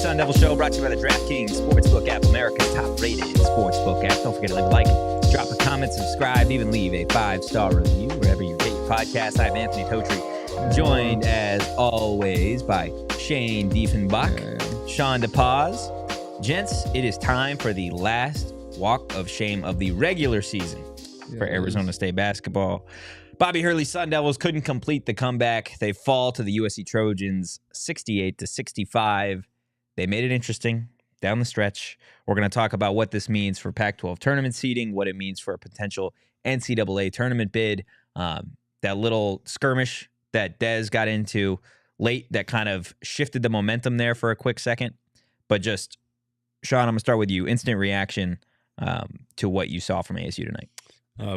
Sun Devil Show, brought to you by the DraftKings Sportsbook app, America's top-rated sportsbook app. Don't forget to leave a like, drop a comment, subscribe, even leave a 5-star review wherever you get your podcast. I'm Anthony Totri, joined as always by Shane Diefenbach, Shawn DePaz. Gents, it is time for the last walk of shame of the regular season for Arizona State basketball. Bobby Hurley Sun Devils couldn't complete the comeback. They fall to the USC Trojans 68-65. They made it interesting down the stretch. We're going to talk about what this means for Pac-12 tournament seeding, what it means for a potential NCAA tournament bid, that little skirmish that Dez got into late that kind of shifted the momentum there for a quick second. But just, Shawn, I'm going to start with you. Instant reaction to what you saw from ASU tonight.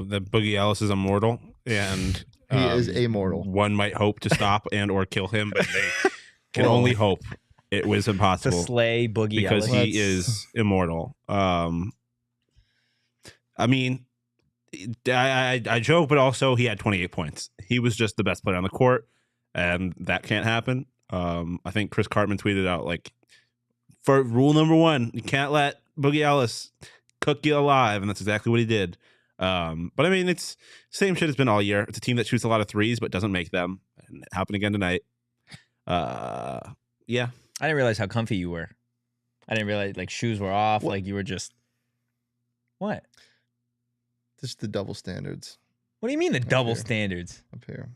That Boogie Ellis is immortal, and he is immortal. One might hope to stop and or kill him, but they can only hope. It was impossible to slay Boogie because Ellis. he is immortal. I mean, I joke, but also he had 28 points. He was just the best player on the court, and that can't happen. I think Chris Cartman tweeted out, like, for rule number 1, you can't let Boogie Ellis cook you alive, and that's exactly what he did. But I mean, it's same shit has been all year. It's a team that shoots a lot of threes but doesn't make them, and it happened again tonight. Yeah. I didn't realize how comfy you were. I didn't realize, like, shoes were off. What? Like, you were just... What? Just the double standards What do you mean the double here. standards? up here.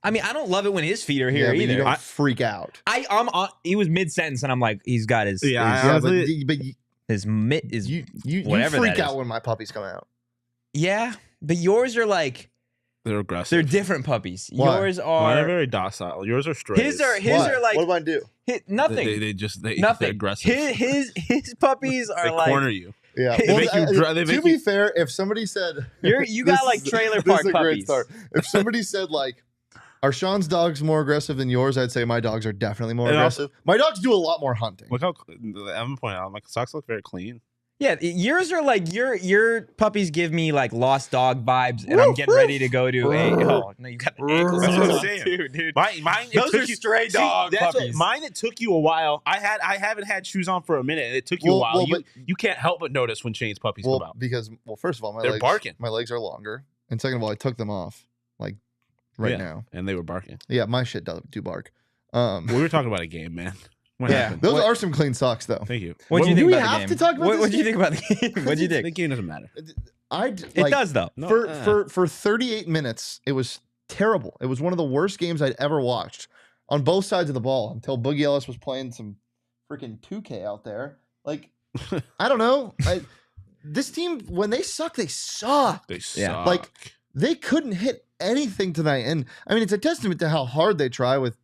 I mean, I don't love it when his feet are here But either. you don't freak out. I'm on, he was mid-sentence, and I'm like, he's got his... Yeah, his, but his mitt is... you whatever freak that out is. when my puppies come out. Yeah, but yours are like... They're aggressive. They're different puppies. Why? Yours Mine are... are very docile. Yours are straight. His are like... What do I do? Nothing. They Nothing. They're aggressive. His puppies are They like... corner you. Yeah. They make you dry- they to make be you- fair, if somebody said You got like trailer park this is a great puppies. start. If somebody said, like, are Sean's dogs more aggressive than yours? I'd say my dogs are definitely more And aggressive. My dogs do a lot more hunting. Look how I'm pointing out. My socks look very clean. Yeah, yours are like your puppies give me like lost dog vibes, and I'm getting ready to go to a. Oh no, you got the ankle That's what I'm socks saying. too, dude. Mine Those are stray dog puppies. Mine, it took you a while. I haven't had shoes on for a minute, and it took you a while. Well, You can't help but notice when Shane's puppies come out. because first of all, They're barking. My legs are longer, and second of all, I took them off like now. And they were barking. Yeah, my shit does do bark. We were talking about a game, man. What Yeah. happened? Those are some clean socks, though. Thank you. What'd you do think we about the have game? to talk about this What'd you game? think about the game? What'd you The think? game doesn't matter. It does though. No, For 38 minutes, it was terrible. It was one of the worst games I'd ever watched on both sides of the ball until Boogie Ellis was playing some freaking 2K out there. Like, I don't know. This team, when they suck, they suck. They suck. Yeah. Like, they couldn't hit anything tonight. And I mean, it's a testament to how hard they try with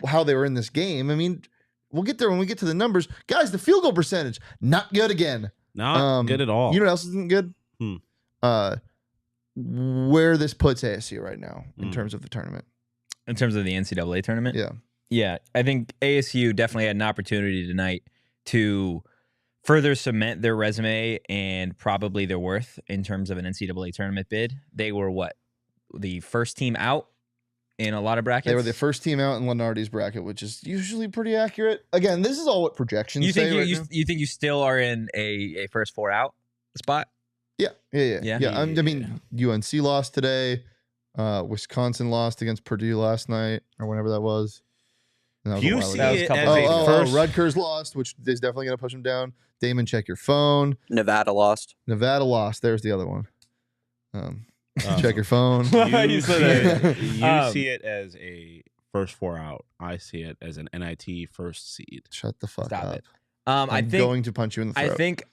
how they were in this game. I mean, we'll get there when we get to the numbers. Guys, the field goal percentage, not good again. Not good at all. You know what else isn't good? Hmm. Where this puts ASU right now in terms of the tournament. In terms of the NCAA tournament, Yeah. yeah, I think ASU definitely had an opportunity tonight to further cement their resume and probably their worth in terms of an NCAA tournament bid. They were the first team out in a lot of brackets. They were the first team out in Lenardi's bracket, which is usually pretty accurate. Again, this is all what projections You say think right you now. think you still are in a first 4 out spot? Yeah. Yeah. I mean, UNC lost today. Wisconsin lost against Purdue last night or whenever that was. And that was a You while see ago. That was a it couple as days a ago. first. Rutgers lost, which is definitely going to push them down. Damon, check your phone. Nevada lost. Nevada lost. There's the other one. Check your phone. You said that. You see it as a first 4 out. I see it as an NIT first seed. Shut the fuck Stop up. it. I I'm think going to punch you in the throat. I think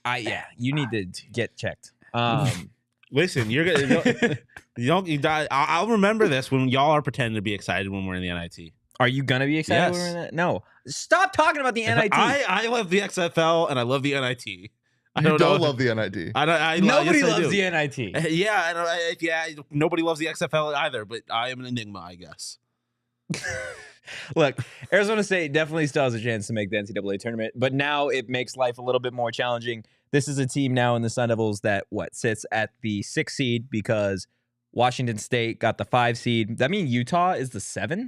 you need to get checked. Listen, you're gonna. I'll remember this when y'all are pretending to be excited when we're in the NIT. Are you gonna be excited? Yes. When we're in that? No, stop talking about the NIT. I love the XFL and I love the NIT. I You don't know. love the NIT. Nobody yes, I loves do. the NIT. Yeah, nobody loves the XFL either, but I am an enigma, I guess. Look, Arizona State definitely still has a chance to make the NCAA tournament, but now it makes life a little bit more challenging. This is a team now in the Sun Devils that sits at the 6th seed because Washington State got the 5 seed. That mean Utah is the 7?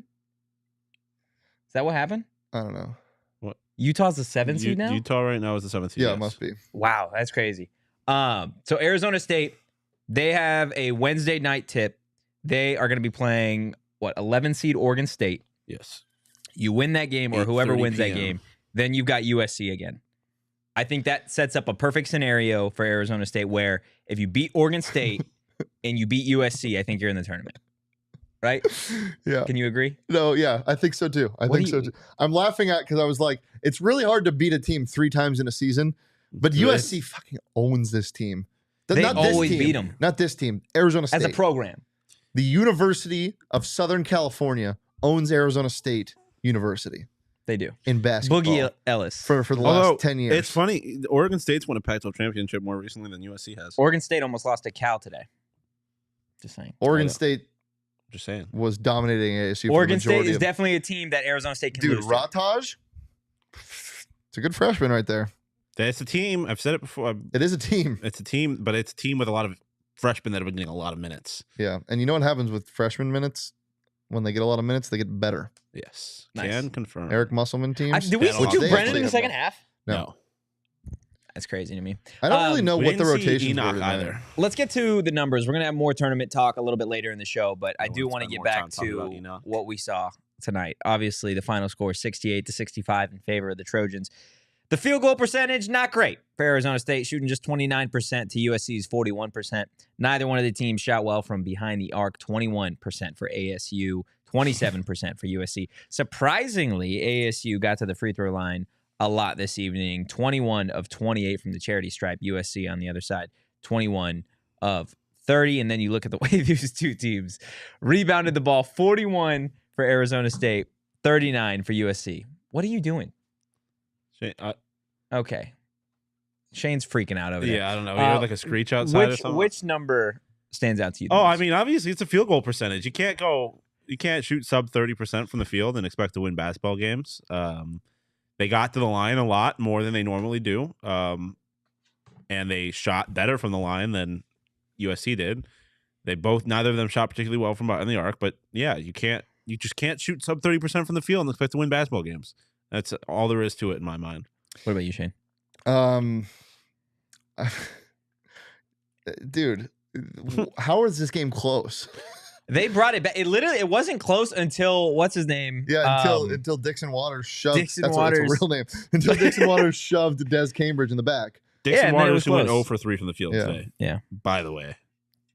Is that what happened? I don't know. What? Utah's the 7th seed now? Utah right now is the 7th seed. Yeah, yes. it must be. Wow, that's crazy. So Arizona State, they have a Wednesday night tip. They are going to be playing, 11 seed Oregon State. Yes. You win that game, or whoever 8:30 wins that PM. game, then you've got USC again. I think that sets up a perfect scenario for Arizona State where if you beat Oregon State and you beat USC, I think you're in the tournament. Right? Yeah. Can you agree? No, yeah, I think so too. I think so too. I'm laughing at because I was like, it's really hard to beat a team 3 times in a season, but USC fucking owns this team. They Not this always team. beat them. Not this team. Arizona State. As a program. The University of Southern California owns Arizona State University They do. in basketball. Boogie Ellis. For the Although, last 10 years. It's funny. Oregon State's won a Pac-12 championship more recently than USC has. Oregon State almost lost to Cal today. Just saying. Oregon know. State Just saying. was dominating ASU. Oregon for the State majority is of, definitely a team that Arizona State can dude. lose to. Rataj, it's a good freshman right there. That's a team. I've said it before. It is a team. It's a team, but it's a team with a lot of freshmen that have been getting a lot of minutes. Yeah, and you know what happens with freshman minutes? When they get a lot of minutes, they get better. Yes. Nice. Can confirm. Eric Musselman teams. Did we Yeah, see no, Drew they Brennan actually in the have second more. half? No. That's crazy to me. I don't really know We what the didn't see rotations Enoch were tonight. either. Let's get to the numbers. We're going to have more tournament talk a little bit later in the show, but I I do wanna want to spend get more back time talking about to Enoch. what we saw tonight. Obviously, the final score 68-65 in favor of the Trojans. The field goal percentage, not great for Arizona State, shooting just 29% to USC's 41%. Neither one of the teams shot well from behind the arc, 21% for ASU, 27% for USC. Surprisingly, ASU got to the free throw line a lot this evening, 21 of 28 from the charity stripe. USC on the other side, 21 of 30. And then you look at the way these two teams rebounded the ball, 41 for Arizona State, 39 for USC. What are you doing? Okay. Shane's freaking out over there. Yeah, I don't know. You had like a screech outside or something? Which number stands out to you? the Oh, I most? mean, obviously it's a field goal percentage. You can't shoot sub 30% from the field and expect to win basketball games. They got to the line a lot more than they normally do. And they shot better from the line than USC did. Neither of them shot particularly well from behind the arc, but yeah, you just can't shoot sub 30% from the field and expect to win basketball games. That's all there is to it in my mind. What about you, Shane? Dude, how is this game close? They brought it back. It wasn't close until what's his name? Yeah, until Dixon Waters shoved. Dixon that's Waters. That's a real name. Until Dixon Waters shoved Des Cambridge in the back. Dixon and then it Waters was who went close. 0 for 3 from the field Yeah. today. Yeah. By the way.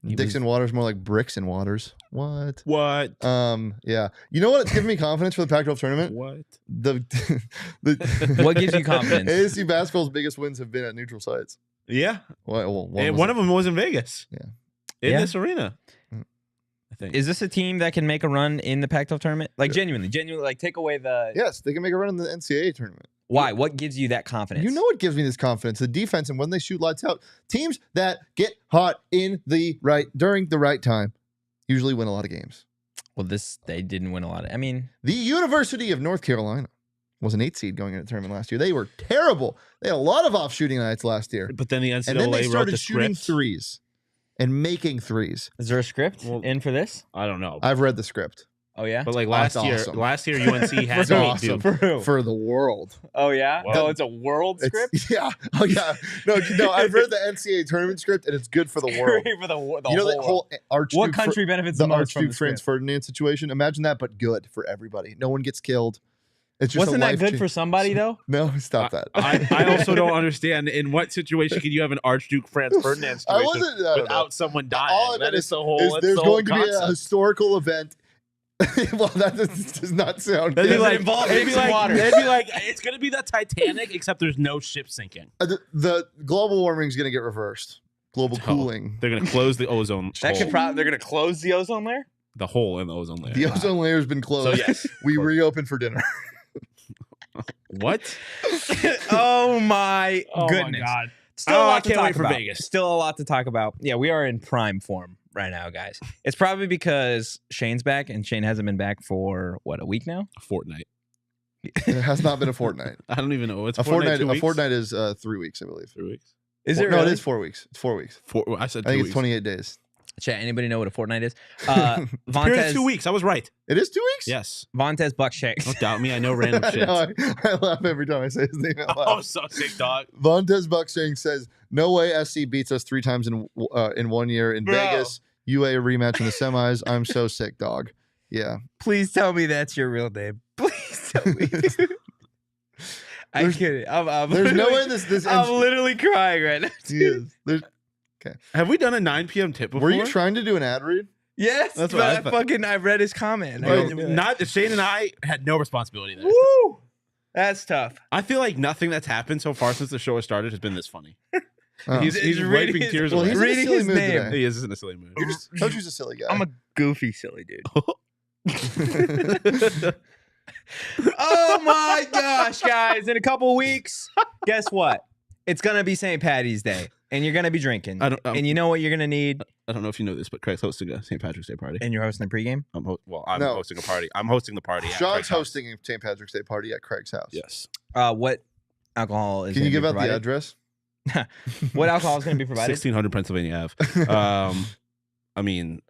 Dixon Waters more like bricks and waters. What? What? Yeah. You know what? It's giving me confidence for the Pac-12 tournament. What? What gives you confidence? ASU basketball's biggest wins have been at neutral sites. Yeah. Well, One of them was in Vegas. Yeah. In this arena. Mm. I think. Is this a team that can make a run in the Pac-12 tournament? Like genuinely, like take away the. Yes, they can make a run in the NCAA tournament. Why? What gives you that confidence? You know what gives me this confidence? The defense and when they shoot lights out. Teams that get hot during the right time usually win a lot of games. Well, they didn't win a lot. I mean, The University of North Carolina was an 8 seed going into the tournament last year. They were terrible. They had a lot of off shooting nights last year. But then the NCAA And then they wrote started the shooting script. threes and making threes. is there a script Well, in for this? I don't know. I've read the script Oh yeah. But like That's last awesome. year UNC had That's to beat awesome. Duke. For who? for the world. Oh yeah. Wow. No, it's a world script. Yeah. Oh yeah. No. I've read the NCAA tournament script, and it's good for the world. For the You know that whole. whole Archduke. What country benefits the the most from Archduke the Franz script? Ferdinand situation? Imagine that, but good for everybody. No one gets killed. It's just Wasn't that good for somebody though? No, stop that. I also don't understand in what situation could you have an Archduke Franz Ferdinand I situation wasn't. I don't know. without someone dying. All I That meant is the whole. is that's there's the whole going to be a concept. historical event. Well, that does not sound That'd good. be like, involve it'd be mixing like, water. it'd be like it's gonna be the Titanic, except there's no ship sinking. The global warming is going to get reversed. Global Oh. cooling. They're gonna close the ozone That hole, could they're gonna close the ozone layer. the hole in the ozone layer. The ozone layer has been So closed. yes, We reopen for dinner. what? Oh my goodness. God! Still a Oh, lot I to can't talk wait for about. Vegas. Still a lot to talk about. Yeah, we are in prime form right now, guys. It's probably because Shane's back, and Shane hasn't been back for what, a week now? A fortnight. It has not been a fortnight. I don't even know. It's A fortnight. 2 A weeks? fortnight is 3 weeks, I believe. 3 weeks. Is Four- it No, really? it is 4 weeks. It's 4 weeks. I said I 2 think weeks. it's 28 days. Chat, anybody know what a fortnight is? Period of Vontez, 2 weeks. I was right. It is 2 weeks? Yes. Vontez Buckshanks. Don't doubt me. I know random I shit. know, I laugh every time I say his name out Oh, loud. so sick, dog. Vontez Buckshanks says, no way SC beats us 3 times in 1 year in Bro. Vegas. UA rematch in the semis. I'm so sick, dog. Yeah. Please tell me that's your real name. Please tell me. I get it. There's no way this I'm literally crying right now. There's, Have we done a 9 p.m. tip before? were you trying to do an ad read? That's Yes, that's what I but thought. I read his comment. I Like, didn't do that. not Shane and I had no responsibility there. Woo! That's tough. I feel like nothing that's happened so far since the show has started has been this funny. Oh. He's reading wiping his- tears well, away. he's in a reading silly his mood name. today. He is in a silly mood. Coach is a silly guy. I'm a goofy silly dude. Oh my gosh, guys. In a couple weeks, guess what? It's going to be St. Patty's Day, and you're going to be drinking. And you know what you're going to need? I don't know if you know this, but Craig's hosting a St. Patrick's Day party. And you're hosting the pregame? I'm No. hosting a party. I'm hosting the party. at Sean's Craig's house. hosting a St. Patrick's Day party at Craig's house. Yes. What alcohol is Can you gonna give be out the provided? address? What alcohol is going to be provided? 1600 Pennsylvania Ave. I mean,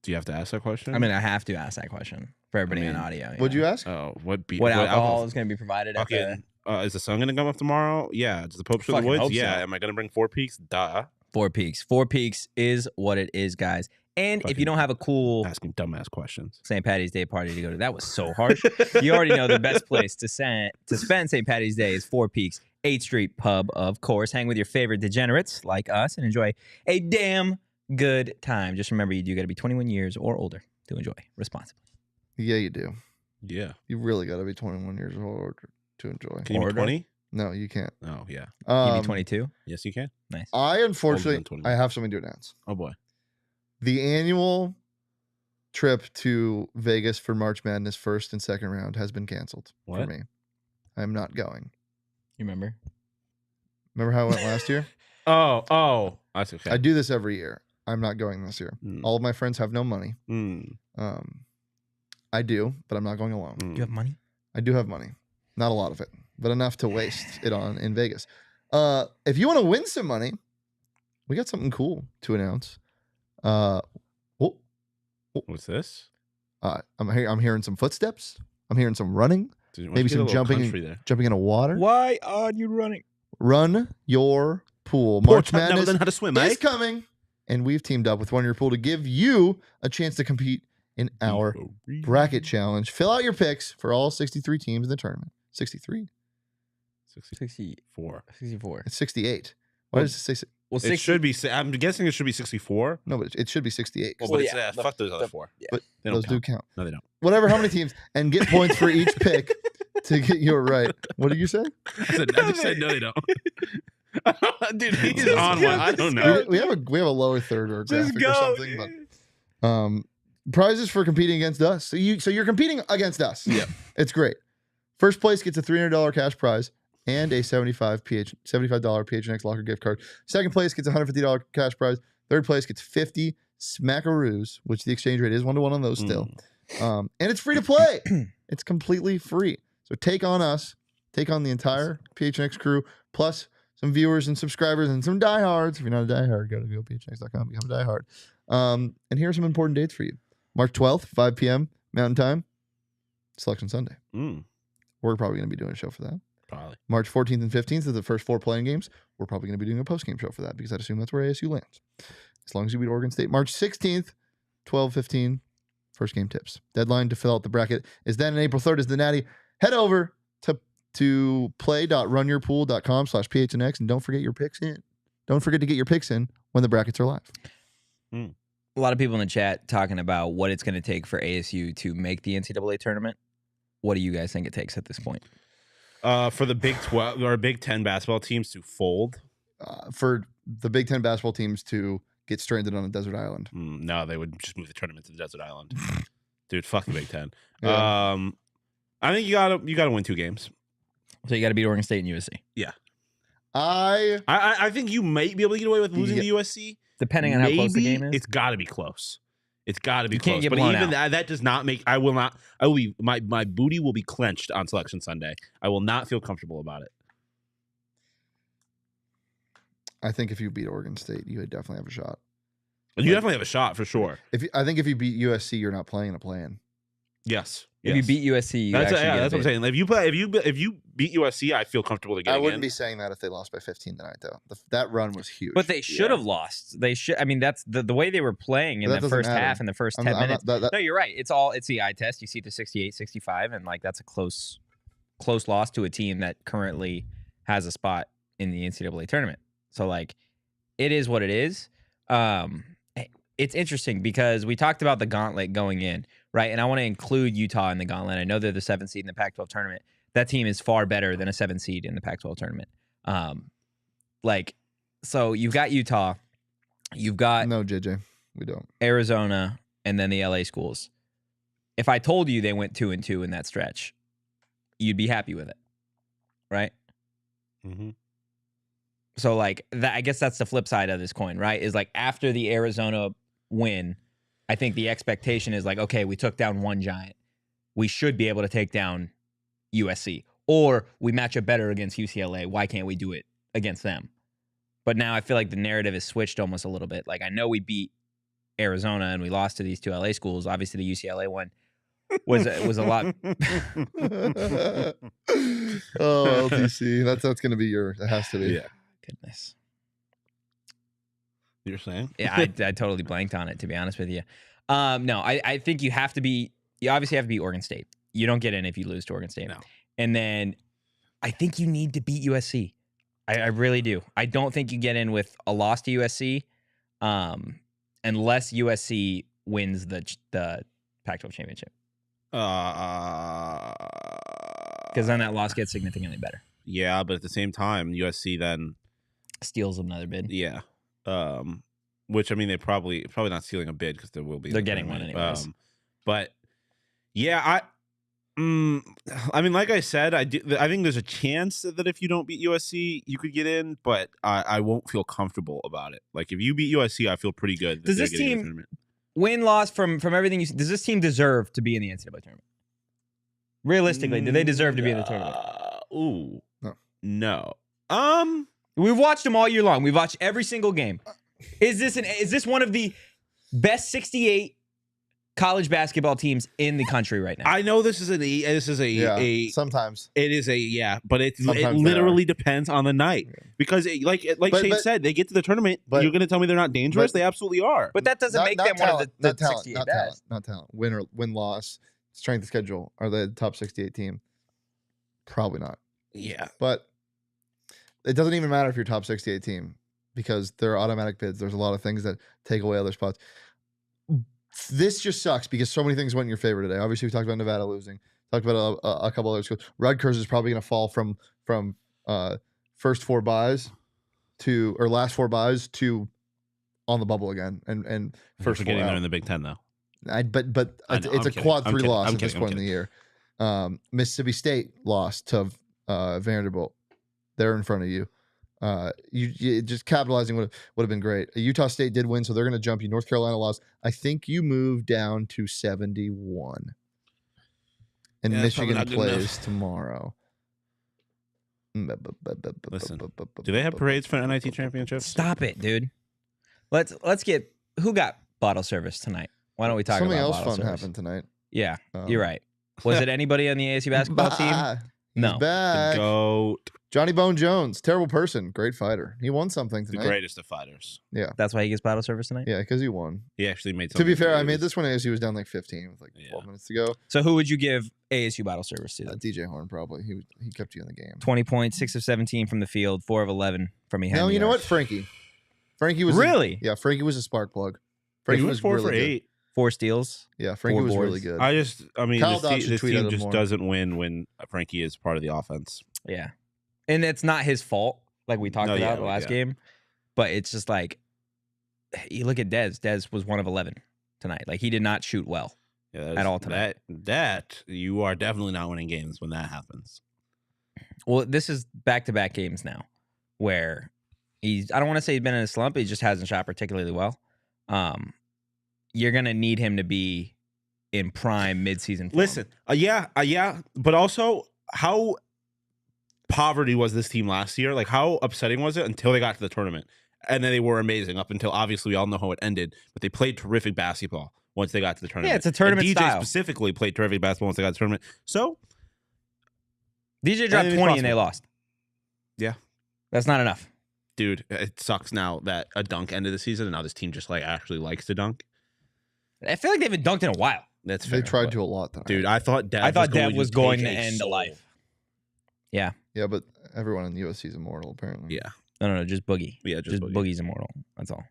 do you have to ask that question? I mean, I have to ask that question for everybody I mean, on audio. What'd you ask? Oh, what What alcohol is going to be provided at Okay. Is the sun gonna come up tomorrow? Yeah. Does the Pope show the Fucking woods? hope Yeah. so. Am I gonna bring 4 Peaks? Duh. Four Peaks? Four Peaks is what it is, guys. And if Fucking you don't have a cool Asking dumbass questions. St. Patty's Day party to go to, that was so harsh. You already know the best place to spend St. Patty's Day is Four Peaks, 8th Street Pub, of course. Hang with your favorite degenerates like us and enjoy a damn good time. Just remember, you do got to be 21 years or older to enjoy responsibly. Yeah, you do. Yeah. You really got to be 21 years old to enjoy. Can you be Order. 20? No, you can't. Oh yeah. You be 22? Yes, you can. Nice. I unfortunately, Older than 21. I have something to announce. Oh boy. The annual trip to Vegas for March Madness first and second round has been canceled for What? me. I'm not going. You remember? Remember how it went last year? Oh. That's okay. I do this every year. I'm not going this year. Mm. All of my friends have no money. Mm. I do, but I'm not going alone. Mm. Do you have money? I do have money. Not a lot of it, but enough to waste it on in Vegas. If you want to win some money, we got something cool to announce. What's this? I'm hearing some footsteps. I'm hearing some running, Why maybe don't you get a some little jumping country there. jumping into water. Why are you running? Run your pool. Poor March chap never Madness learned how to swim, eh? is coming, and we've teamed up with Run Your Pool to give you a chance to compete in our bracket challenge. Fill out your picks for all 63 teams in the tournament. 63? 64. 64. It's 68. Why does it say? Well, It should be. I'm guessing it should be 64. No, but it should be 68. Well, Well, but it's, yeah, fuck those other 4. yeah. But They don't those do count. count. No, they don't. Whatever, how many teams, and get points for each pick to get you right. What did you say? I just said no, they don't. Dude, he's Just on go, one. I just don't go. know. We have a lower third or a Just graphic or go. something, but prizes for competing against us. So you're competing against us. Yeah. It's great. First place gets a $300 cash prize and a $75 PHNX locker gift card. Second place gets a $150 cash prize. Third place gets 50 smackaroos, which the exchange rate is 1-to-1 on those still. And it's free to play. It's completely free. So take on us, take on the entire PHNX crew, plus some viewers and subscribers and some diehards. If you're not a diehard, go to gophnx.com, become a diehard. And here are some important dates for you. March 12th, 5 p.m. Mountain Time, Selection Sunday. We're probably going to be doing a show for that. Probably. March 14th and 15th are the first 4 playing games. We're probably going to be doing a post-game show for that because I'd assume that's where ASU lands. As long as you beat Oregon State. March 16th, 12:15, first game tips. Deadline to fill out the bracket is then, and April 3rd is the Natty. Head over to play.runyourpool.com/PHNX and don't forget your picks in. Don't forget to get your picks in when the brackets are live. A lot of people in the chat talking about what it's going to take for ASU to make the NCAA tournament. What do you guys think it takes at this point? For the Big 12 or Big 10 basketball teams to fold. For the Big Ten basketball teams to get stranded on a desert island. No, they would just move the tournament to the desert island. Dude, fuck the Big 10. Yeah. I think you gotta win 2 games. So you got to beat Oregon State and USC. Yeah. I I think you might be able to get away with losing to USC. Depending on how close the game is. It's got to be close. It's got to be You close. can't get But blown even out. that does not make. I will be my booty will be clenched on Selection Sunday. I will not feel comfortable about it. I think if you beat Oregon State, you would definitely have a shot. You definitely have a shot for sure. I think if you beat USC, you're not playing a play-in. Yes. If you beat USC, that's that's what I'm saying. If you beat USC, I feel comfortable to get. I wouldn't be saying that if they lost by 15 tonight, though. That run was huge. But they should have lost. They should. I mean, that's the way they were playing in the first half and the first 10 minutes. No, you're right. It's the eye test. You see the 68-65, and like that's a close loss to a team that currently has a spot in the NCAA tournament. So like, it is what it is. It's interesting because we talked about the gauntlet going in, right? And I want to include Utah in the gauntlet. I know they're the 7th seed in the Pac-12 tournament. That team is far better than a 7th seed in the Pac-12 tournament. So you've got Utah, you've got no JJ, we don't. Arizona, and then the LA schools. If I told you they went 2-2 in that stretch, you'd be happy with it, right? Mm-hmm. So like that, I guess that's the flip side of this coin, right? Is like after the Arizona win, I think the expectation is like, okay, we took down one giant. We should be able to take down USC. Or we match up better against UCLA. Why can't we do it against them? But now I feel like the narrative is switched almost a little bit. Like I know we beat Arizona and we lost to these two LA schools. Obviously the UCLA one was a lot. Oh, LTC. That's going to be it has to be. Yeah. Goodness. You're saying? Yeah, I totally blanked on it, to be honest with you. No, I think you obviously have to beat Oregon State. You don't get in if you lose to Oregon State. No. And then I think you need to beat USC. I really do. I don't think you get in with a loss to USC unless USC wins the Pac-12 championship. Because then that loss gets significantly better. Yeah, but at the same time, USC then steals another bid. Yeah. Which I mean, they probably not stealing a bid because there will be. They're getting one anyways. But yeah, I mean, like I said, I think there's a chance that if you don't beat USC, you could get in, but I won't feel comfortable about it. Like if you beat USC, I feel pretty good. Does this team win-loss from everything does this team deserve to be in the NCAA tournament? Realistically, do they deserve to be in the tournament? Ooh, no. We've watched them all year long. We've watched every single game. Is this one of the best 68 college basketball teams in the country right now? I know this is a sometimes it is but it literally depends on the night because like Shane said, they get to the tournament. But you're going to tell me they're not dangerous? They absolutely are. But that doesn't make them one of the 68 best. Not talent. Win loss, strength of schedule. Are they the top 68 team? Probably not. Yeah, but it doesn't even matter if you're top 68 team because there are automatic bids. There's a lot of things that take away other spots. This just sucks because so many things went in your favor today. Obviously, we talked about Nevada losing. Talked about a couple other schools. Rutgers is probably going to fall from first four buys or last four buys to on the bubble again and first getting there in the Big Ten though. But it's a quad 3 loss at this point in the year. Mississippi State lost to Vanderbilt. They're in front of you. You just capitalizing would have been great. Utah State did win, so they're going to jump you. North Carolina lost. I think you moved down to 71. And Michigan plays tomorrow. Listen, do they have parades for NIT championships? Stop it, dude. Let's get who got bottle service tonight. Why don't we talk something about else bottle fun service? happened tonight? Yeah, you're right. Was it anybody on the ASU basketball team? No. Back. The GOAT. Johnny Bone Jones, terrible person, great fighter. He won something tonight. The greatest of fighters. Yeah. That's why he gets bottle service tonight? Yeah, because he won. He actually made something. To be fair, I made this when ASU was down like 15 with like 12 minutes to go. So who would you give ASU bottle service to? DJ Horn, probably. He kept you in the game. 20 points, 6 of 17 from the field, 4 of 11 from behind. No, you know what? Frankie was really? Frankie was a spark plug. Frankie was 4 really for 8. Good. 4 steals. Yeah, Frankie was really good. I mean, this team just more. doesn't win when Frankie is part of the offense. Yeah. And it's not his fault, like we talked about the last game. But it's just like, you look at Dez. Dez was 1 of 11 tonight. Like, he did not shoot well at all tonight. That you are definitely not winning games when that happens. Well, this is back-to-back games now where I don't want to say he's been in a slump. He just hasn't shot particularly well. You're going to need him to be in prime midseason form. Listen, yeah. But also, how poverty was this team last year? Like, how upsetting was it until they got to the tournament? And then they were amazing up until obviously we all know how it ended. But they played terrific basketball once they got to the tournament. Yeah, it's a tournament and DJ style. specifically played terrific basketball once they got to the tournament. So DJ dropped 20 and they lost. Yeah. That's not enough. Dude, it sucks now that a dunk ended the season and now this team just like actually likes to dunk. I feel like they haven't dunked in a while. That's fair. They tried to a lot. Tonight. Dude, I thought Dev was going to take a end soul. life. Yeah. Yeah, but everyone in USC is immortal apparently. Yeah. No, just Boogie. Yeah, just Boogie. Boogie's immortal. That's all.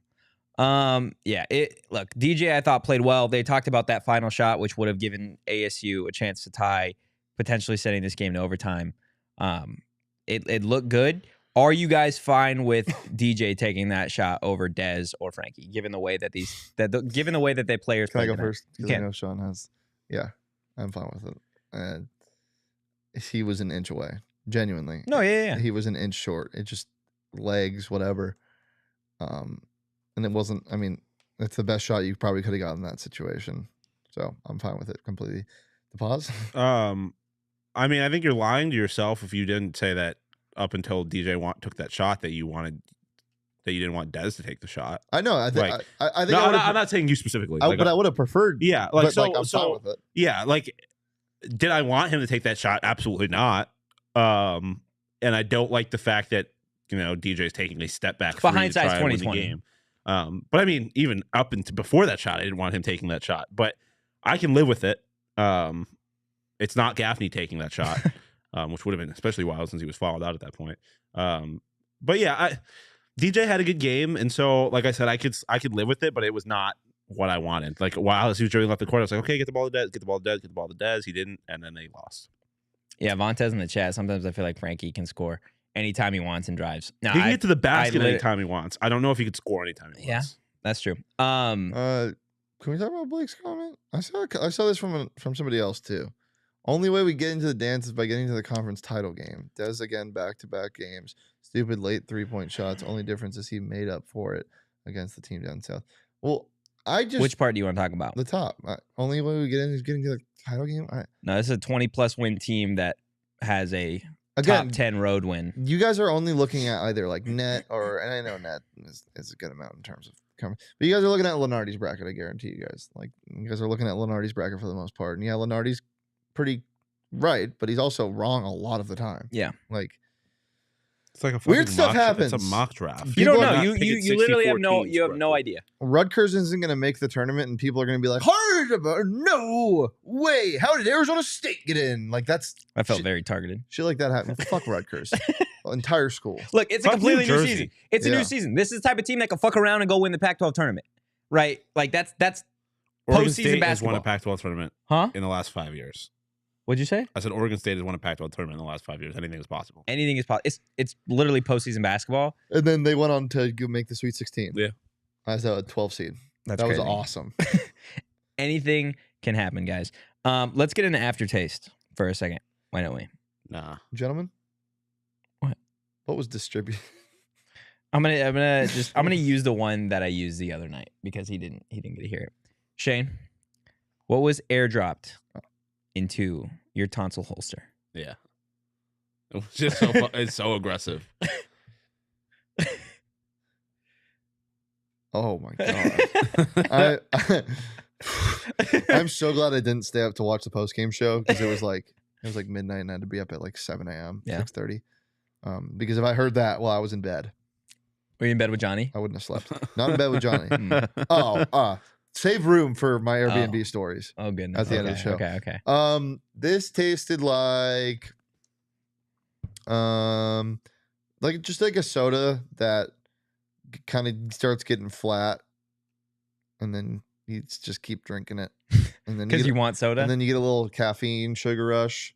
Yeah. Look, DJ I thought played well. They talked about that final shot, which would have given ASU a chance to tie, potentially sending this game to overtime. It looked good. Are you guys fine with DJ taking that shot over Dez or Frankie, given the way that given the way that they players Can I play go tonight? first? Because I know Shawn has. Yeah, I'm fine with it. And he was an inch away. Genuinely. No, yeah. He was an inch short. It just legs, whatever. And it wasn't. I mean, it's the best shot you probably could have gotten in that situation. So I'm fine with it completely. The pause. I mean, I think you're lying to yourself if you didn't say that up until DJ took that shot that you didn't want Dez to take the shot. I know. I think. Like, I think. No, I I'm not saying you specifically. but I would have preferred. Yeah, like but, I'm fine with it. Yeah, like did I want him to take that shot? Absolutely not. And I don't like the fact that DJ's taking a step back But three hindsight's to try and win the 20/20. game. But I mean, even up into before that shot, I didn't want him taking that shot. But I can live with it. It's not Gaffney taking that shot, which would have been especially wild since he was fouled out at that point. But yeah, DJ had a good game, and so like I said, I could live with it, but it was not what I wanted. Like while he was dribbling left the court, I was like, okay, get the ball to Dez, get the ball to Dez, get the ball to Dez. He didn't, and then they lost. Yeah, Vontez in the chat. Sometimes I feel like Frankie can score anytime he wants and drives. Now, He can get to the basket anytime he wants. I don't know if he could score anytime he wants. Yeah, that's true. Can we talk about Blake's comment? I saw this from somebody else too. Only way we get into the dance is by getting to the conference title game. Dez again, back-to-back games. Stupid late 3-point shots. Only difference is he made up for it against the team down south. Well, which part do you want to talk about? The top. Only way we get in is getting to the title game. No, this is a 20+ win team that has a top 10 road win. You guys are only looking at either like net and I know net is a good amount in terms of coming, but you guys are looking at Lenardi's bracket. I guarantee you guys. Like you guys are looking at Lenardi's bracket for the most part, and yeah, Lenardi's pretty right, but he's also wrong a lot of the time. Yeah, like it's like a weird stuff happens. It's a mock draft. You don't know. You literally have no idea. Rutgers isn't going to make the tournament, and people are going to be like, no way. How did Arizona State get in? Like I felt very targeted. Shit like that happened. Fuck Rutgers. Entire school. Look, it's a completely new season. It's a new season. This is the type of team that can fuck around and go win the Pac-12 tournament, right? Like that's Oregon postseason State basketball. has won a Pac-12 tournament in the last 5 years. What'd you say? I said Oregon State has won a Pac-12 tournament in the last 5 years. Anything is possible. Anything is possible. It's literally postseason basketball. And then they went on to go make the Sweet 16. Yeah. As a 12 seed. That was awesome. Anything can happen, guys. Let's get into Aftertaste for a second. Why don't we? Nah. Gentlemen? What was distributed? I'm gonna use the one that I used the other night because he didn't get to hear it. Shane, what was airdropped into your tonsil holster? Yeah. It was just it's so aggressive. Oh my god. I'm so glad I didn't stay up to watch the post game show because it was like midnight and I had to be up at like 7 a.m. 6:30. Because if I heard that while I was in bed. Were you in bed with Johnny? I wouldn't have slept. Not in bed with Johnny. Save room for my Airbnb stories. Oh goodness. At the end of the show. Okay. This tasted like just like a soda that kind of starts getting flat, and then you just keep drinking it, and then because you want soda, and then you get a little caffeine sugar rush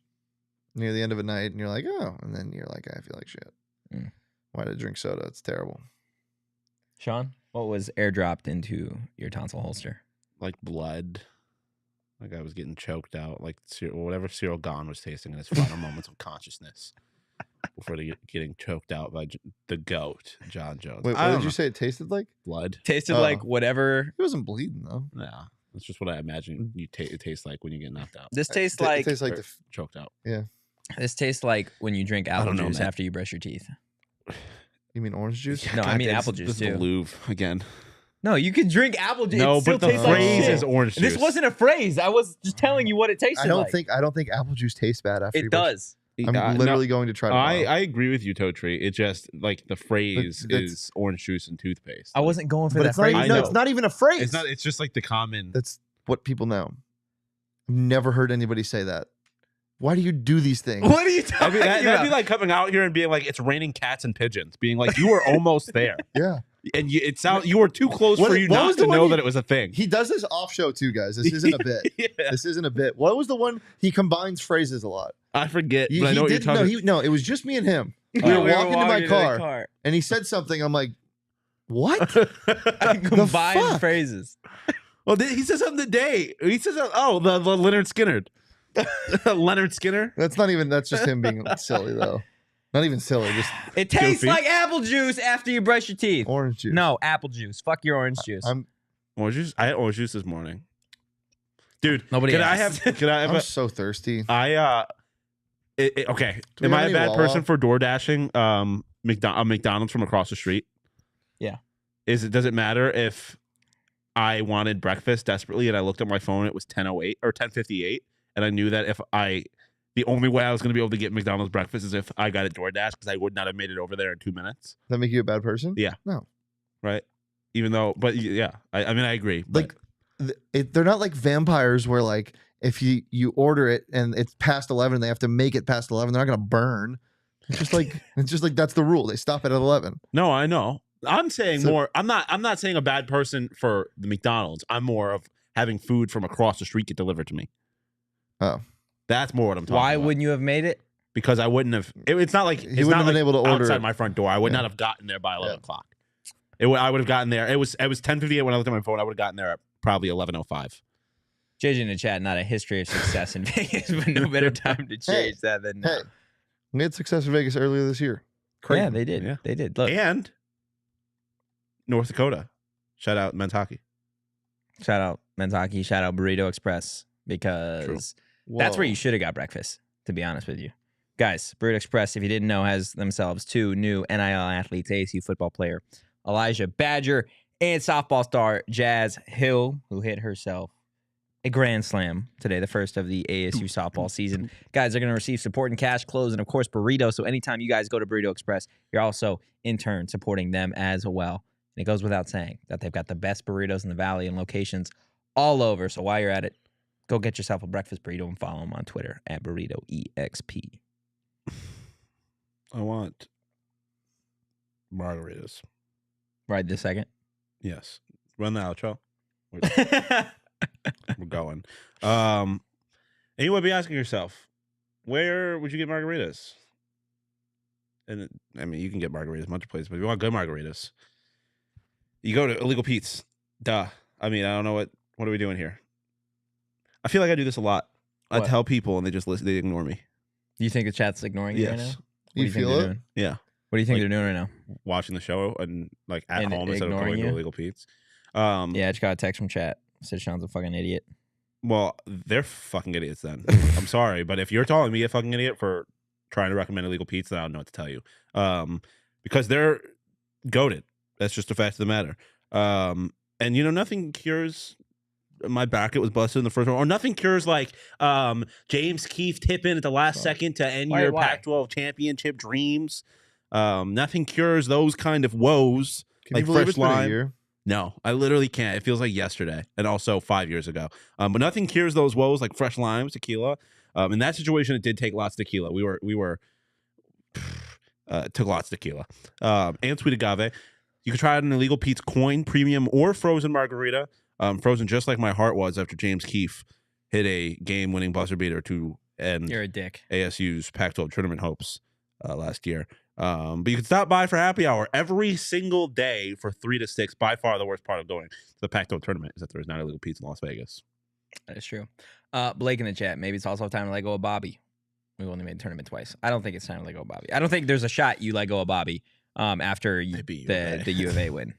near the end of a night, and you're like, oh, and then you're like, I feel like shit. Why did I drink soda? It's terrible. Shawn, what was airdropped into your tonsil holster? Like blood. Like I was getting choked out. Like whatever Cyril Gahn was tasting in his final moments of consciousness before getting choked out by the GOAT, John Jones. Wait, what did you say it tasted like? Blood. Tasted like whatever. It wasn't bleeding though. Yeah. That's just what I imagine it tastes like when you get knocked out. This tastes like... It tastes like choked out. Yeah. This tastes like when you drink apple juice after you brush your teeth. You mean orange juice? No, I mean this- apple juice, this is the too. Louvre again. No, you can drink apple juice. No, It still but the tastes like phrase shit. is orange juice. This wasn't a phrase. I was just telling you what it tasted I don't like. think apple juice tastes bad after you It brush. does. I'm literally going to try to. I agree with you, Totri. It just like the phrase That's- is orange juice and toothpaste. I wasn't going for But that it's not phrase. even, I no, know. it's not even a phrase. It's not. It's just like the common. That's what people know. I've never heard anybody say that. Why do you do these things? What are you talking That'd about? be like coming out here and being like, "It's raining cats and pigeons," being like, "You were almost there," Yeah. and you were too close What- for you what not was the to one know you- that it was a thing. He does this off show too, guys. This isn't a bit. Yeah. This isn't a bit. What was the one he combines phrases a lot? I forget, He, but I know he what you're didn't. talking. No, it was just me and him. We Oh, were walking to my car, and he said something. I'm like, what? Combined fuck? phrases. Well, he said something today. He says, "Oh, the Leonard Skinner." Leonard Skinner. That's not even. That's just him being silly though. Not even silly. Just It tastes Goofy. like apple juice after you brush your teeth. orange juice. No, apple juice. Fuck your orange juice. I'm Orange juice. I had orange juice this morning, dude. Nobody Can asked. Can I have? I'm so thirsty. Okay. Do we Am have I a any bad Wawa? person for door dashing? McDonald's from across the street. Yeah. Does it matter if I wanted breakfast desperately and I looked at my phone? It was 10:08 or 10:58, and I knew that the only way I was going to be able to get McDonald's breakfast is if I got a DoorDash because I would not have made it over there in 2 minutes. Does that make you a bad person? Yeah. No. Right. Even though, but yeah, I mean, I agree. But Like, they're not like vampires where like if you order it and it's past 11, they have to make it past 11. They're not gonna burn. It's just like that's the rule. They stop it at 11. no, I know. I'm saying So- more. I'm not saying a bad person for the McDonald's. I'm more of having food from across the street get delivered to me. Oh. That's more what I'm talking Why about. wouldn't you have made it? Because I wouldn't have. It's not like He it's wouldn't not have like been able to order outside it. my front door. I would Yeah. not have gotten there by 11 Yeah. o'clock. I would have gotten there. It was 10:58 when I looked at my phone. I would have gotten there at probably 11:05. JJ in the chat, not a history of success in Vegas, but no better time to change that than now. Hey, we had success in Vegas earlier this year. Yeah, Creighton. they did. Yeah. They did. Look, And North Dakota. Shout out men's hockey. shout out Men's Hockey, shout out Burrito Express, because that's where Whoa. you should have got breakfast, to be honest with you. Guys, Burrito Express, if you didn't know, has themselves two new NIL athletes, ASU football player Elijah Badger and softball star Jazz Hill, who hit herself a grand slam today, the first of the ASU softball season. Guys are going to receive support in cash, clothes, and of course burritos. So anytime you guys go to Burrito Express, you're also in turn supporting them as well. And it goes without saying that they've got the best burritos in the valley and locations all over. So while you're at it, go get yourself a breakfast burrito and follow them on Twitter at BurritoEXP. I want margaritas. Right this second. Yes. Run the outro. We're going. And you would be asking yourself, where would you get margaritas? And I mean, you can get margaritas much places, but if you want good margaritas, you go to Illegal Pete's. Duh. I mean, I don't know what are we doing here? I feel like I do this a lot. I What? tell people and they just listen, they ignore me. Do you think the chat's ignoring you right now? Yes. What do You think feel they're it? doing? Yeah. What do you think Like- they're doing right now? Watching the show and like at And home instead of ignoring going to you? Illegal Pete's. Yeah, I just got a text from chat. Said Sean's a fucking idiot. Well, they're fucking idiots then. I'm sorry, but if you're calling me a fucking idiot for trying to recommend Illegal Pete's, then I don't know what to tell you. Because they're goated. That's just a fact of the matter. And you know, nothing cures. My bracket was busted in the first round, or nothing cures like James Keefe tipping at the last second to end Why- your why? Pac-12 championship dreams. Nothing cures those kind of woes. Can Like you believe fresh it's been a lime. year? No, I literally can't. It feels like yesterday, and also 5 years ago. But nothing cures those woes like fresh limes, tequila. In that situation, it did take lots of tequila. We were took lots of tequila and sweet agave. You could try out an Illegal Pete's coin, premium or frozen margarita. Frozen just like my heart was after James Keefe hit a game-winning buzzer beater to end You're a dick. ASU's Pac-12 tournament hopes last year. But you can stop by for happy hour every single day for 3 to 6. By far the worst part of going to the Pac-12 tournament is that there is not Illegal Pete's in Las Vegas. That is true. Blake in the chat. Maybe it's also time to let go of Bobby. We've only made the tournament twice. I don't think it's time to let go of Bobby. I don't think there's a shot you let go of Bobby after Maybe the U of A win.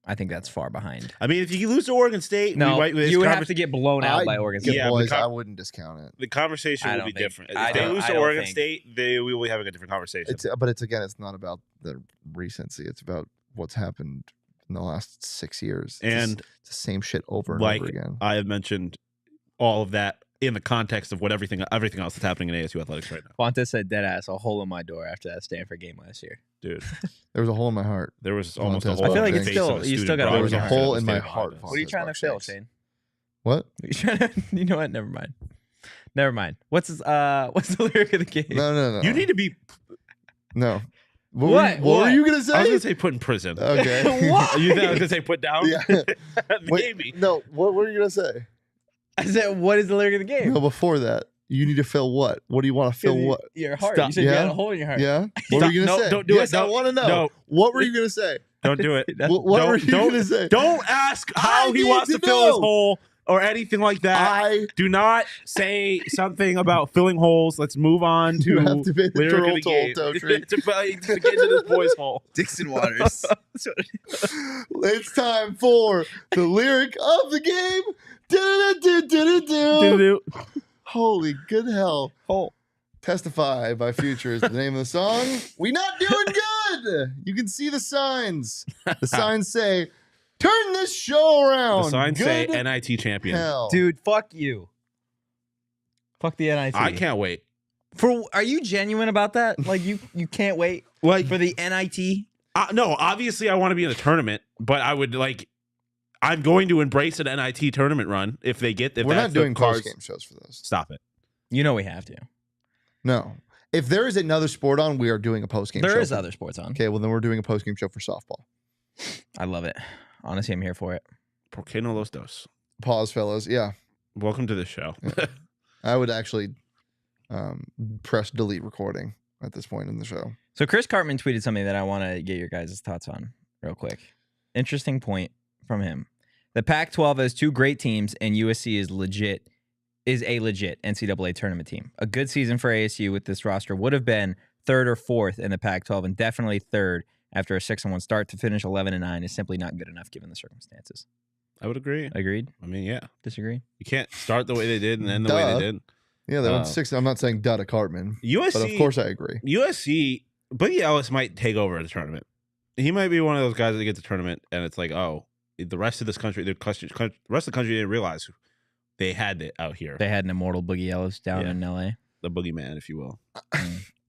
I think that's far behind. I mean, if you lose to Oregon State, No, you would have to get blown out by Oregon State. Yeah, boys, I wouldn't discount it. The conversation I will be don't think- different. I If they don't- lose I to don't Oregon think- State, we will be having a different conversation. But it's not about the recency. It's about what's happened in the last 6 years. And it's the same shit over and like over again. I have mentioned all of that in the context of what everything else that's happening in ASU athletics right now. Fontes said dead ass a hole in my door after that Stanford game last year. Dude, There was a hole in my heart. there was almost a I hole. feel in like the it's face still- of a you still student got a body There was a guard hole at in the my state of heart. Ohio. What are you trying to fill, Shane? Shane? What? What are you trying to? You know what? Never mind. Never mind. What's the lyric of the game? No. You need to be. No. What? What were you gonna say? I was gonna say put in prison. Okay. What? You think I was gonna say put down? Yeah. Maybe. No. What were you gonna say? I said, what is the lyric of the game? No, before that, you need to fill what? What do you want to fill? What? Your heart. Stop. You said you Yeah. had a hole in your heart. Yeah. What were you gonna No, say? don't do it. Yes, I Don't- want to know. no. What were you gonna say? Don't do it. What were you gonna say? Don't ask how I he need wants to to fill his know. hole or anything like that. Do not say something about filling holes. Let's move on to You have to pay the lyric of toll the toll, game. Totri. to get into this boy's hole. Dixon Waters. It's time for the lyric of the game. Do-do-do-do-do-do. Doo-doo. Holy good hell. Hole. Testify by Future is the name of the song. We not doing good. You can see the signs. The signs say, turn this show around. The signs say Good NIT champion. hell. Dude, fuck you. Fuck the NIT. I can't wait. Are you genuine about that? Like you can't wait Like, for the NIT? no, obviously I want to be in the tournament, but I would like. I'm going to embrace an NIT tournament run if they get. If We're that's not the doing cards. post-game shows for those. Stop it. You know we have to. No. If there is another sport on, we are doing a post-game show. There is for- other sports on. Okay, well, then we're doing a post-game show for softball. I love it. Honestly, I'm here for it. Por qué no los dos? Pause, fellas. Yeah. Welcome to the show. I would actually press delete recording at this point in the show. So Chris Cartman tweeted something that I want to get your guys' thoughts on real quick. Interesting point from him. The Pac-12 has two great teams, and USC is a legit NCAA tournament team. A good season for ASU with this roster would have been third or fourth in the Pac-12, and definitely third after a 6-1 start. To finish 11-9 is simply not good enough given the circumstances. I would agree. Agreed? I mean, yeah, Disagree? you can't start the way they did and end the way Duh. they did. Yeah, they went 6. I'm not saying duh to Cartman, USC, but of course I agree. USC, Boogie Ellis might take over the tournament. He might be one of those guys that get the tournament, and it's like, oh, the rest of this country, the rest of the country didn't realize they had it out here. They had an immortal Boogie Ellis down Yeah. in L.A. The boogeyman, if you will.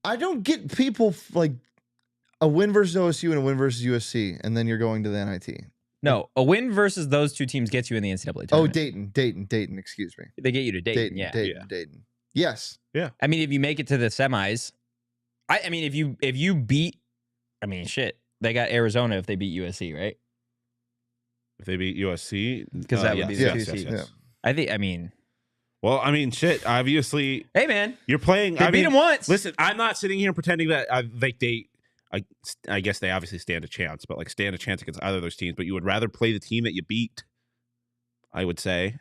I don't get people like a win versus OSU and a win versus USC, and then you're going to the NIT. No, a win versus those two teams gets you in the NCAA tournament. Oh, Dayton, excuse me. They get you to Dayton, yeah. Dayton. Yes. I mean, if you make it to the semis, I mean, if you beat, I mean, shit, they got Arizona if they beat USC, right? If they beat USC, Because that would be the yes, two yes, seeds. yes. I mean, Well, I mean, shit. Obviously, hey man, you're playing. they I beat mean, them once. listen, I'm not sitting here pretending that I guess they obviously stand a chance, but like stand a chance against either of those teams. But you would rather play the team that you beat, I would say,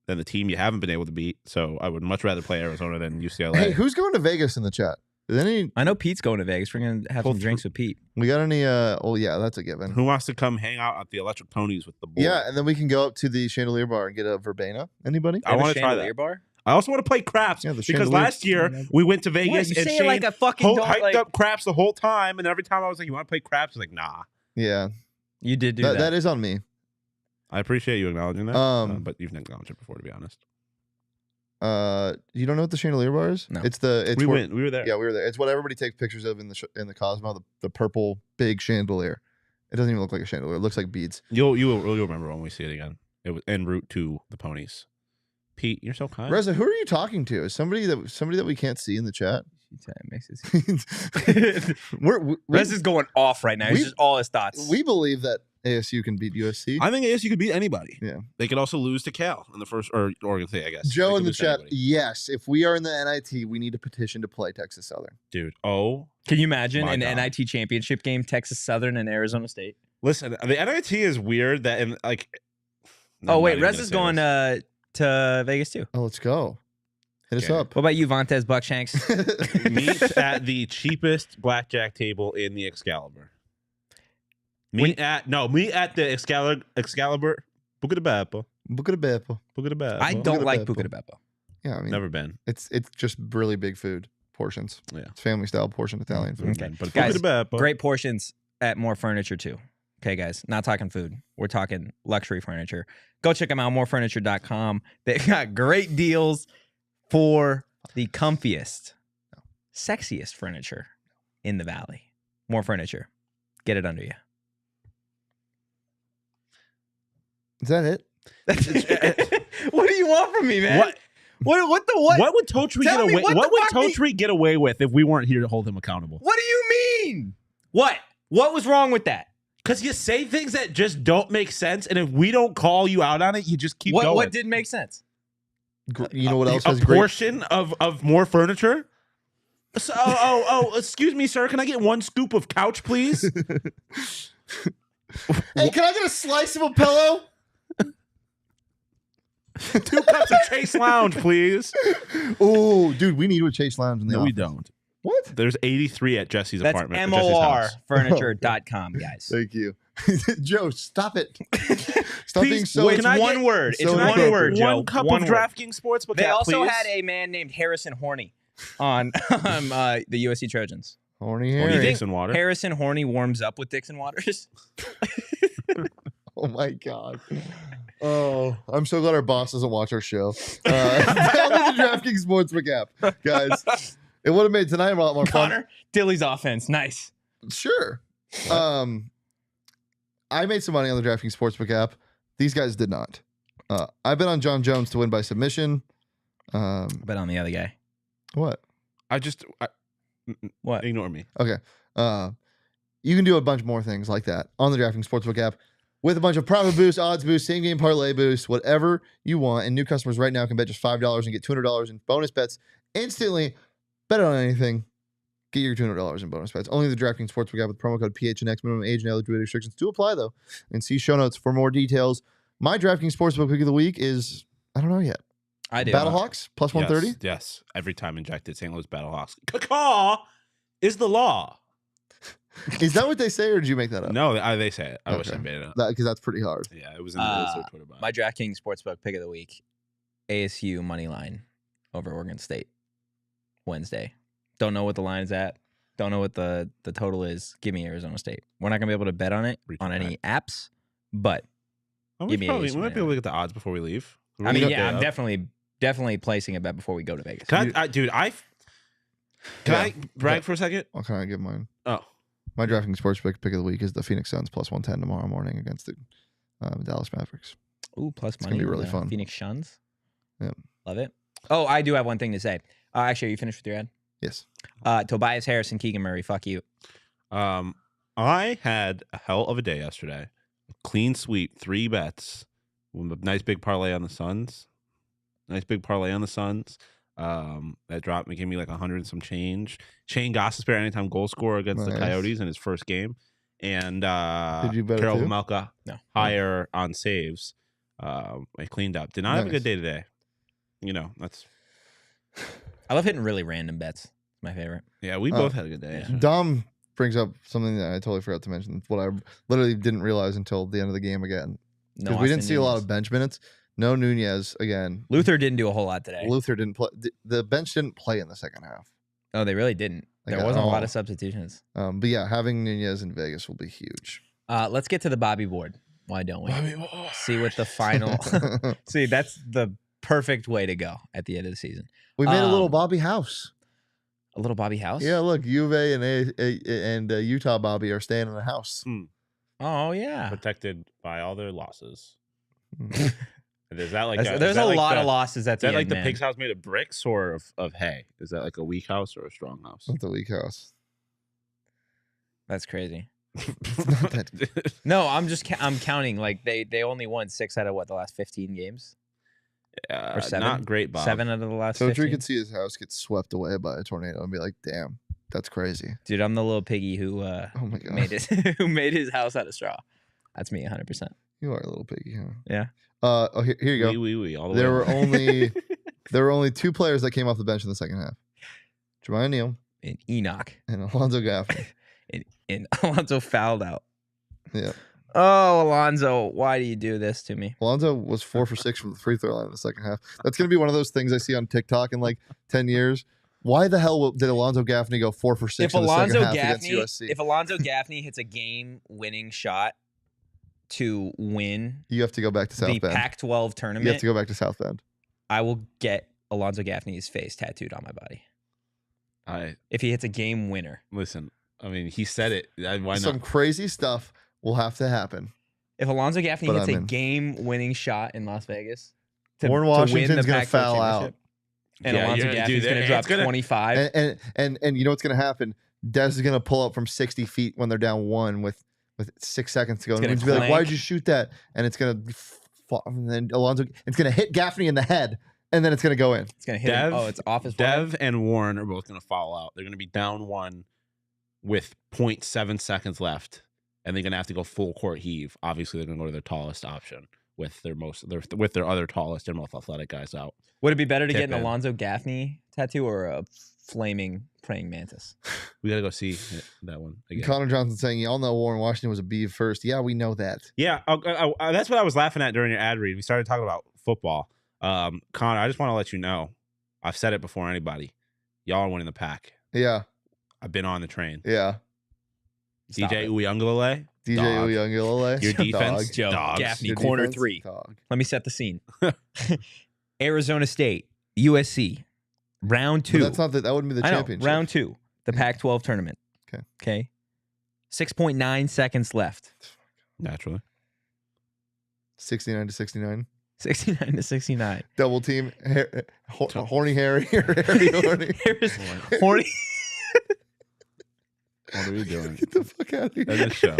than the team you haven't been able to beat. So I would much rather play Arizona than UCLA. Hey, who's going to Vegas in the chat? Is any I know Pete's going to Vegas. We're gonna have Pull some drinks with Pete. we got any? Oh yeah, that's a given. Who wants to come hang out at the Electric Ponies with the boys? Yeah, and then we can go up to the Chandelier Bar and get a verbena. Anybody? I want to try that. Bar. I also want to play craps Yeah, the because chandelier- last year we went to Vegas you and say it Shane like a fucking dog, hyped like, up craps the whole time, and every time I was like, "You want to play craps?" He's like, "Nah." Yeah, You did do that. that is on me. I appreciate you acknowledging that, but you've not acknowledged it before, to be honest. You don't know what the Chandelier Bar is? No. It's We where- went. We were there. Yeah, we were there. It's what everybody takes pictures of in the Cosmo. The purple big chandelier. It doesn't even look like a chandelier. It looks like beads. You'll remember when we see it again. It was en route to the ponies. Pete, you're so kind. Reza, who are you talking to? Is somebody that we can't see in the chat? we, Rez is going off right now. It's we- just all his thoughts. we believe that ASU can beat USC. I think ASU could beat anybody. Yeah. They could also lose to Cal in the first, or Oregon State, I guess. They Joe could in the lose to chat, anybody. yes. If we are in the NIT, we need a petition to play Texas Southern. Dude. Oh, Can you imagine My an God. NIT championship game, Texas Southern and Arizona State? listen, the NIT is weird that in like. Oh I'm wait, not even Rez gonna is say going this. to Vegas too. Oh, let's go. Hit us Okay. up. What about you, Vontez Buckshanks? Meet at the cheapest blackjack table in the Excalibur. Meet at the Excalibur. Book of the Beppo. Book of the Beppo. Book of the Beppo. I don't Buca di like Beppo. Buca di Beppo. Yeah, I mean, Never been. it's just really big food portions. Yeah. It's family style portion Italian food. Okay. But Guys, Book of the Beppo. Great portions at More Furniture too. Okay, guys, not talking food. We're talking luxury furniture. Go check them out, morefurniture.com. They got great deals for the comfiest, sexiest furniture in the valley. More Furniture. Get it under you. Is that it? What do you want from me, man? What? What would Totri Tell get me, away? what What the would fuck Totri get away with if we weren't here to hold him accountable? What do you mean? What? What was wrong with that? Because you say things that just don't make sense, and if we don't call you out on it, you just keep going. What didn't make sense? You know what else a has great? portion of More Furniture? So, excuse me, sir. Can I get one scoop of couch, please? Hey, can I get a slice of a pillow? 2 cups of Chase Lounge, please. Oh, dude, we need a Chase Lounge in the No, office. we don't. What? There's 83 at Jesse's That's apartment. Jesse's house. morfurniture.com, guys. Thank you. Joe, stop it. Stop being Please, so... It's can I one get- word. It's so one inappropriate. word, Joe. One cup One of word. DraftKings Sportsbook They app, also please. had a man named Harrison Horny on the USC Trojans. Horny Horny Harry. Dixon water. Harrison Horny warms up with Dixon Waters. Oh, my God. Oh, I'm so glad our boss doesn't watch our show. Download the DraftKings Sportsbook app, guys. It would have made tonight a lot more fun. Connor, Dilly's offense. Nice. Sure. I made some money on the DraftKings Sportsbook app. These guys did not. I bet on John Jones to win by submission. Bet on the other guy. What? What? Ignore me. Okay. You can do a bunch more things like that on the DraftKings Sportsbook app with a bunch of profit boost, odds boost, same game parlay boost, whatever you want. And new customers right now can bet just $5 and get $200 in bonus bets instantly. Bet on anything. Get your $200 in bonus bets. Only the DraftKings Sportsbook app with promo code PHNX. Minimum age and eligibility restrictions do apply, though. And see show notes for more details. My DraftKings Sportsbook pick of the week is, I don't know yet. I do. Battlehawks plus 130. Yes. Every time injected St. Louis Battlehawks. Caw is the law. Is that what they say, or did you make that up? No, they say it. I wish I Okay. made it up. Because that's pretty hard. Yeah, it was in the Twitter bio. My DraftKings Sportsbook pick of the week. ASU money line over Oregon State. Wednesday. Don't know what the line is at. Don't know what the total is. Give me Arizona State. We're not going to be able to bet on it Reach on back. any apps, but Oh, give me we ASU might money be able line. to get the odds before we leave. I mean, Really yeah, good I'm up. definitely placing a bet before we go to Vegas. Can I brag for a second? What can I give mine? Oh, My DraftKings Sportsbook pick of the week is the Phoenix Suns plus 110 tomorrow morning against the Dallas Mavericks. Ooh, plus gonna money. be on really the fun. Phoenix Suns. Yep. Love it. Oh, I do have one thing to say. Actually, are you finished with your ad? Yes. Tobias Harris and Keegan Murray. Fuck you. I had a hell of a day yesterday. Clean sweep, 3 bets. With a nice big parlay on the Suns. That dropped me, gave me like 100 and some change. Shane Gostisbehere anytime goal scorer against the Nice. Coyotes in his first game. And Did you bet it Carol too? Vamelka No. higher on saves. I cleaned up. Did not have a Nice. good day today. You know, that's I love hitting really random bets. It's my favorite. yeah, we both had a good day. yeah. yesterday. Dom brings up something that I totally forgot to mention. It's what I literally didn't realize until the end of the game again. No, Because we didn't Austin see a lot Nunez. of bench minutes. No Nunez again. Luther didn't do a whole lot today. Luther didn't play. The bench didn't play in the second half. Oh, they really didn't. Like, There wasn't a lot oh. of substitutions. But yeah, having Nunez in Vegas will be huge. Let's get to the Bobby board. Why don't we? See what the final. See, that's the perfect way to go at the end of the season. We made a little Um, Bobby house. A little Bobby house. Yeah, look, Juve and Utah Bobby are staying in a house. Oh yeah. Protected by all their losses. Is that like There's a lot of losses at Is the that end, like the man. pig's house made of bricks or of hay? Is that like a weak house or a strong house? Not the weak house. That's crazy. Not that- No, I'm counting. Like they only won 6 out of what, the last 15 games? Or 7? Not great, Bob. 7 out of the last So 15. Drew could see his house get swept away by a tornado and be like, "Damn, that's crazy." Dude, I'm the little piggy who Oh my god, made it who made his house out of straw. That's me 100%. you are a little piggy, huh? Yeah. Oh, here you go. Wee, all the There way. were only 2 players that came off the bench in the second half: Jemiah Neal And Enoch and Alonzo Gaffney. and Alonso fouled out. Yeah. Oh, Alonzo, why do you do this to me? Alonzo was 4 for 6 from the free throw line in the second half. That's going to be one of those things I see on TikTok in like 10 years. Why the hell did Alonzo Gaffney go 4 for 6 in the second half against USC? If Alonzo Gaffney hits a game-winning shot to win You have to go back to South the Bend. Pac-12 tournament, You have to go back to South Bend. I will get Alonzo Gaffney's face tattooed on my body. If he hits a game winner. Listen, I mean, he said it. Why Some not? crazy stuff will have to happen. If Alonzo Gaffney But hits I'm a in. game-winning shot in Las Vegas Warren to win Washington's the going to Pac-12 foul out. championship, and Yeah, Alonzo yeah, Gaffney's dude, going to it's drop gonna- 25. And you know what's going to happen? Des is going to pull up from 60 feet when they're down 1 with 6 seconds to go. It's And gonna he's gonna be like, clank. why'd you shoot that? And it's going to and then Alonzo, it's going to hit Gaffney in the head, and then it's going to go in. It's going to hit him. Oh, it's off his forehead. Dev and Warren are both going to foul out. They're going to be down 1 with 0.7 seconds left, and they're going to have to go full court heave. Obviously, they're going to go to their tallest option with their other tallest and most athletic guys out. Would it be better to get an Tip in. Alonzo Gaffney tattoo or a flaming praying mantis? We got to go see that one again. Connor Johnson saying, y'all know Warren Washington was a B first. Yeah, we know that. Yeah, that's what I was laughing at during your ad read. We started talking about football. Connor, I just want to let you know, I've said it before anybody. Y'all are winning the pack. Yeah, I've been on the train. yeah. Stop DJ it. Uyunglele, DJ dog. Uyunglele. Your defense, Joe dogs. Gaffney, Your corner defense, 3. dog. Let me set the scene. Arizona State, USC, round 2. But that's not that wouldn't be the I know, championship. round 2, the Pac-12 tournament. Okay. 6.9 seconds left. Naturally. 69 to 69. 69 to 69. Double team. Horny Harry or Harry Horny. There's horny. What are we doing? Get the fuck out of here. End the show. End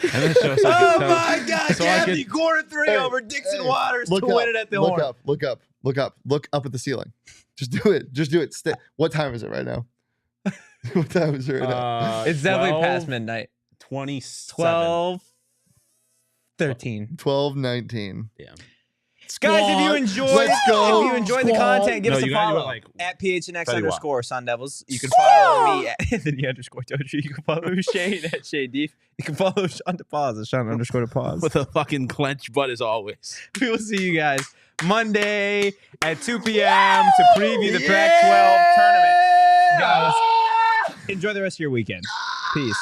the show. So Oh my God! so I Gaffney, corner 3 Hey, over Dixon hey, Waters look to win up, it at the look horn. up, look up, look up, look up at the ceiling. Just do it. Just do it. What time is it right now? What time is it right now? It's definitely past midnight. 27. 12, 13. 12:19. Yeah. Guys, if you enjoyed, Let's go. if you enjoyed the Squad. content, give No, us a you gotta do it follow like- at PHNX Tell you what. underscore Sun Devils. You can follow me at Anthony underscore Totri. You can follow Shane at Shane Deef. You can follow Shawn DePause at Shawn underscore DePause. With a fucking clenched butt as always. We will see you guys Monday at 2 p.m. to preview the Pac-12 tournament. Guys, enjoy the rest of your weekend. Peace.